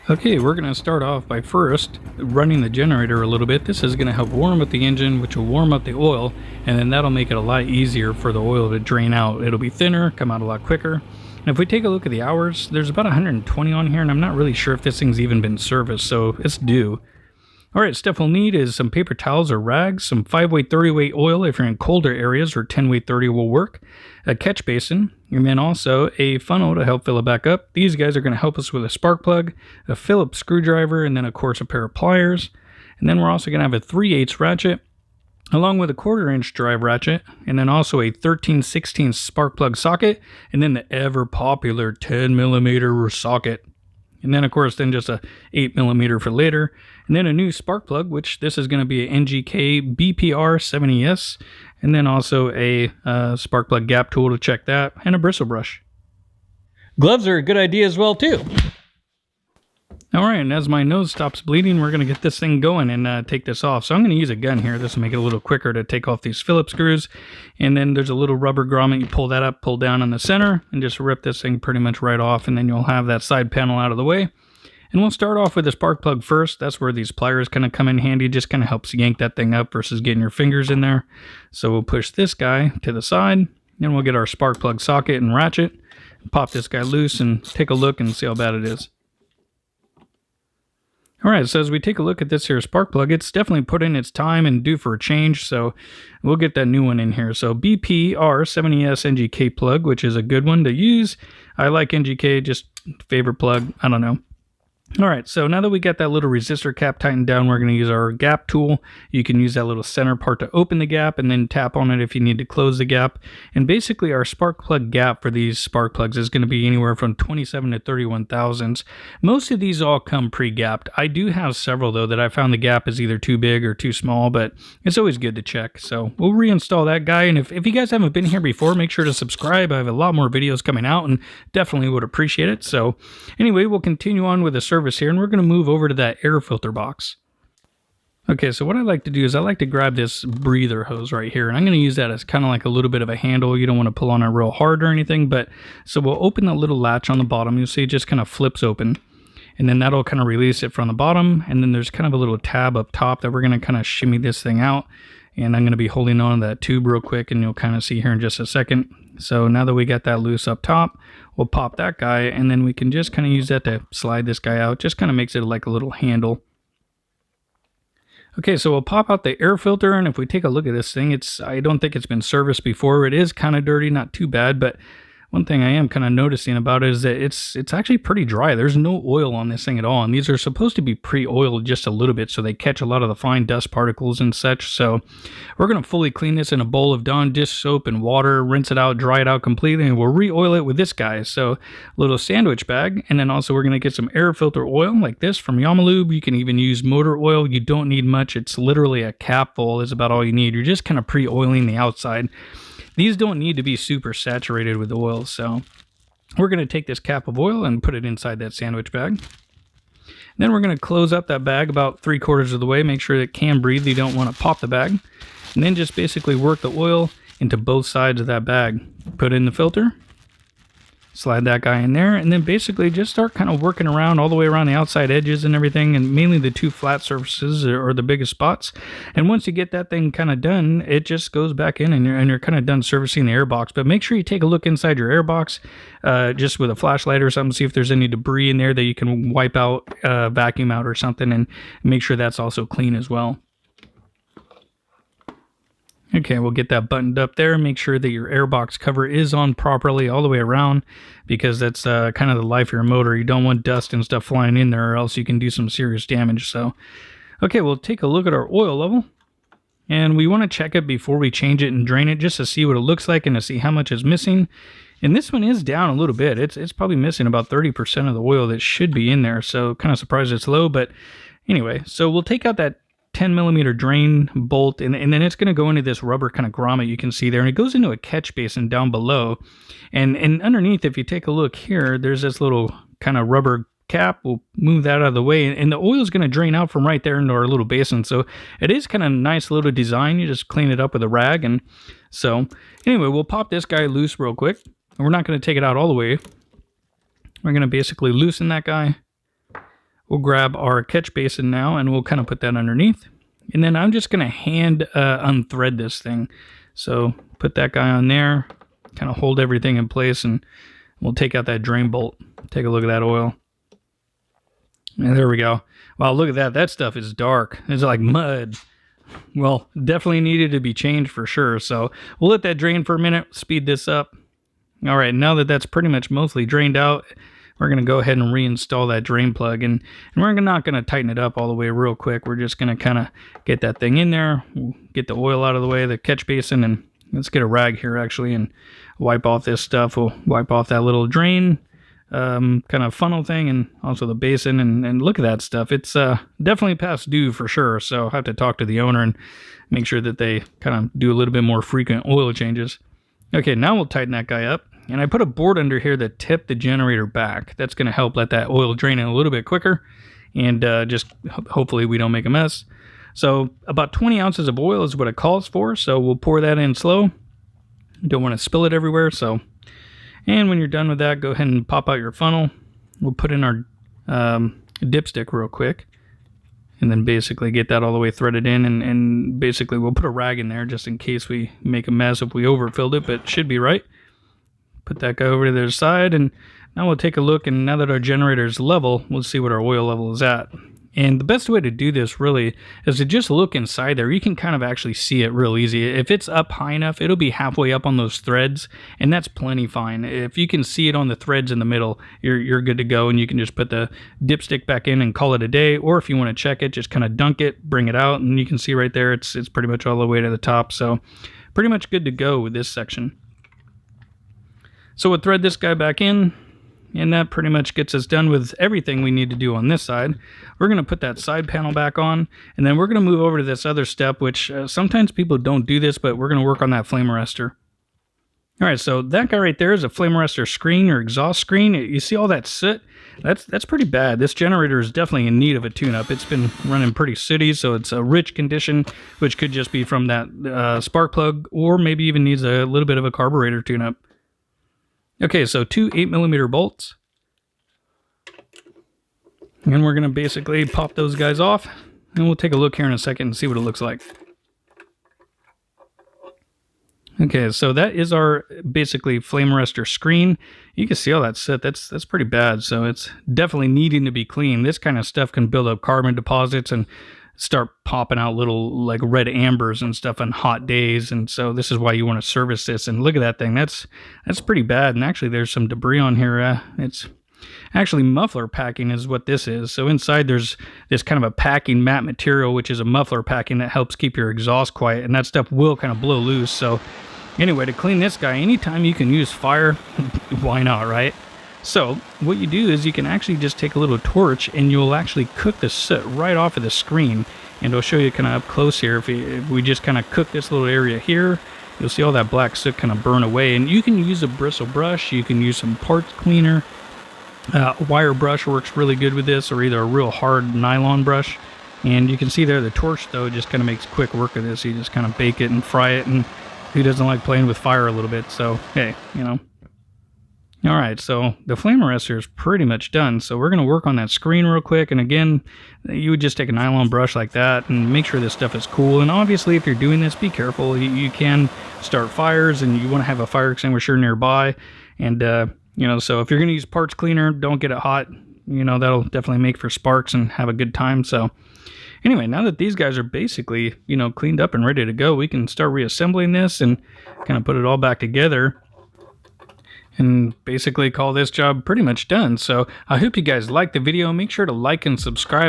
Okay, we're going to start off by first running the generator a little bit. This is going to help warm up the engine, which will warm up the oil, and then that'll make it a lot easier for the oil to drain out. It'll be thinner, come out a lot quicker. And if we take a look at the hours, there's about 120 on here, and I'm not really sure if this thing's even been serviced, so it's due. Alright, stuff we'll need is some paper towels or rags, some 5-weight, 30-weight oil if you're in colder areas, or 10-weight, 30 will work, a catch basin, and then also a funnel to help fill it back up. These guys are going to help us with a spark plug, a Phillips screwdriver, and then of course a pair of pliers. And then we're also going to have a 3/8 ratchet, along with a 1/4-inch drive ratchet, and then also a 13/16 spark plug socket, and then the ever popular 10mm socket. And then, of course, just a 8mm for later. And then a new spark plug, which this is going to be a NGK BPR70S. And then also a spark plug gap tool to check that, and a bristle brush. Gloves are a good idea as well, too. Alright, and as my nose stops bleeding, we're going to get this thing going and take this off. So I'm going to use a gun here. This will make it a little quicker to take off these Phillips screws. And then there's a little rubber grommet. You pull that up, pull down on the center, and just rip this thing pretty much right off. And then you'll have that side panel out of the way. And we'll start off with the spark plug first. That's where these pliers kind of come in handy. Just kind of helps yank that thing up versus getting your fingers in there. So we'll push this guy to the side. Then we'll get our spark plug socket and ratchet. Pop this guy loose and take a look and see how bad it is. Alright, so as we take a look at this here spark plug, it's definitely put in its time and due for a change, so we'll get that new one in here. So BPR70S NGK plug, which is a good one to use. I like NGK, just favorite plug, I don't know. Alright, so now that we got that little resistor cap tightened down, we're going to use our gap tool. You can use that little center part to open the gap and then tap on it if you need to close the gap. And basically our spark plug gap for these spark plugs is going to be anywhere from 27 to 31 thousandths. Most of these all come pre-gapped. I do have several though that I found the gap is either too big or too small, but it's always good to check. So we'll reinstall that guy, and if you guys haven't been here before, make sure to subscribe. I have a lot more videos coming out and definitely would appreciate it. So anyway, we'll continue on with the service here, and we're going to move over to that air filter box. Okay, so what I like to do is I like to grab this breather hose right here, and I'm going to use that as kind of like a little bit of a handle. You don't want to pull on it real hard or anything, but so we'll open the little latch on the bottom. You'll see it just kind of flips open, and then that'll kind of release it from the bottom, and then there's kind of a little tab up top that we're going to kind of shimmy this thing out, and I'm going to be holding on to that tube real quick, and you'll kind of see here in just a second. So now that we got that loose up top, we'll pop that guy, and then we can just kind of use that to slide this guy out. Just kind of makes it like a little handle. Okay, so we'll pop out the air filter, and if we take a look at this thing, I don't think it's been serviced before. It is kind of dirty, not too bad, but one thing I am kind of noticing about it is that it's actually pretty dry. There's no oil on this thing at all, and these are supposed to be pre-oiled just a little bit so they catch a lot of the fine dust particles and such. So we're going to fully clean this in a bowl of Dawn dish soap and water, rinse it out, dry it out completely, and we'll re-oil it with this guy. So a little sandwich bag, and then also we're going to get some air filter oil like this from Yamalube. You can even use motor oil. You don't need much. It's literally a capful is about all you need. You're just kind of pre-oiling the outside. These don't need to be super saturated with oil, so we're going to take this cap of oil and put it inside that sandwich bag. Then we're going to close up that bag about 3/4 of the way, make sure it can breathe. You don't want to pop the bag. And then just basically work the oil into both sides of that bag. Put in the filter, slide that guy in there, and then basically just start kind of working around all the way around the outside edges and everything, and mainly the two flat surfaces are the biggest spots. And once you get that thing kind of done, it just goes back in, and you're kind of done servicing the air box. But make sure you take a look inside your air box just with a flashlight or something, see if there's any debris in there that you can wipe out, vacuum out or something, and make sure that's also clean as well. Okay, we'll get that buttoned up there. Make sure that your airbox cover is on properly all the way around, because that's kind of the life of your motor. You don't want dust and stuff flying in there, or else you can do some serious damage. So, okay, we'll take a look at our oil level, and we want to check it before we change it and drain it, just to see what it looks like and to see how much is missing. And this one is down a little bit. It's probably missing about 30% of the oil that should be in there, so kind of surprised it's low. But anyway, so we'll take out that 10mm drain bolt, and then it's going to go into this rubber kind of grommet you can see there, and it goes into a catch basin down below, and underneath, if you take a look here, there's this little kind of rubber cap. We'll move that out of the way, and the oil is going to drain out from right there into our little basin. So it is kind of nice little design. You just clean it up with a rag. And so anyway, we'll pop this guy loose real quick, and we're not going to take it out all the way. We're going to basically loosen that guy we'll grab our catch basin now and we'll kind of put that underneath. And then I'm just going to hand unthread this thing. So put that guy on there, kind of hold everything in place, and we'll take out that drain bolt. Take a look at that oil. And there we go. Wow, look at that. That stuff is dark. It's like mud. Well, definitely needed to be changed for sure. So we'll let that drain for a minute, speed this up. All right, now that that's pretty much mostly drained out, we're going to go ahead and reinstall that drain plug. And we're not going to tighten it up all the way real quick. We're just going to kind of get that thing in there. We'll get the oil out of the way, the catch basin, and let's get a rag here actually and wipe off this stuff. We'll wipe off that little drain kind of funnel thing and also the basin. And look at that stuff. It's definitely past due for sure. So I'll have to talk to the owner and make sure that they kind of do a little bit more frequent oil changes. Okay, now we'll tighten that guy up. And I put a board under here that tipped the generator back. That's going to help let that oil drain in a little bit quicker. And just hopefully we don't make a mess. So about 20 ounces of oil is what it calls for. So we'll pour that in slow. You don't want to spill it everywhere. So, and when you're done with that, go ahead and pop out your funnel. We'll put in our dipstick real quick. And then basically get that all the way threaded in. And basically we'll put a rag in there just in case we make a mess if we overfilled it. But it should be right. Put that guy over to the side, and now we'll take a look, and now that our generator is level, we'll see what our oil level is at. And the best way to do this really is to just look inside there. You can kind of actually see it real easy. If it's up high enough, it'll be halfway up on those threads, and that's plenty fine. If you can see it on the threads in the middle, you're good to go, and you can just put the dipstick back in and call it a day. Or if you want to check it, just kind of dunk it, bring it out, and you can see right there it's pretty much all the way to the top. So pretty much good to go with this section. So we'll thread this guy back in, and that pretty much gets us done with everything we need to do on this side. We're going to put that side panel back on, and then we're going to move over to this other step, which sometimes people don't do this, but we're going to work on that flame arrestor. All right, so that guy right there is a flame arrestor screen or exhaust screen. You see all that soot? That's pretty bad. This generator is definitely in need of a tune-up. It's been running pretty sooty, so it's a rich condition, which could just be from that spark plug, or maybe even needs a little bit of a carburetor tune-up. Okay, so 2 8mm bolts. And we're going to basically pop those guys off. And we'll take a look here in a second and see what it looks like. Okay, so that is our basically flame arrestor screen. You can see all that soot. That's pretty bad. So it's definitely needing to be cleaned. This kind of stuff can build up carbon deposits and start popping out little like red ambers and stuff on hot days, and so this is why you want to service this. And look at that thing, that's pretty bad. And actually there's some debris on here. It's actually muffler packing is what this is. So inside there's this kind of a packing mat material, which is a muffler packing that helps keep your exhaust quiet, and that stuff will kind of blow loose. So anyway, to clean this guy, anytime you can use fire, why not, right? So what you do is you can actually just take a little torch and you'll actually cook the soot right off of the screen. And I'll show you kind of up close here. If we just kind of cook this little area here, you'll see all that black soot kind of burn away. And you can use a bristle brush, you can use some parts cleaner. Wire brush works really good with this, or either a real hard nylon brush. And you can see there the torch though just kind of makes quick work of this. You just kind of bake it and fry it, and who doesn't like playing with fire a little bit? So hey, you know. All right, so the flame arrestor is pretty much done. So we're going to work on that screen real quick. And again, you would just take a nylon brush like that and make sure this stuff is cool. And obviously, if you're doing this, be careful. You can start fires, and you want to have a fire extinguisher nearby. And, you know, so if you're going to use parts cleaner, don't get it hot. You know, that'll definitely make for sparks and have a good time. So anyway, now that these guys are basically, you know, cleaned up and ready to go, we can start reassembling this and kind of put it all back together. And basically call this job pretty much done. So I hope you guys liked the video. Make sure to like and subscribe.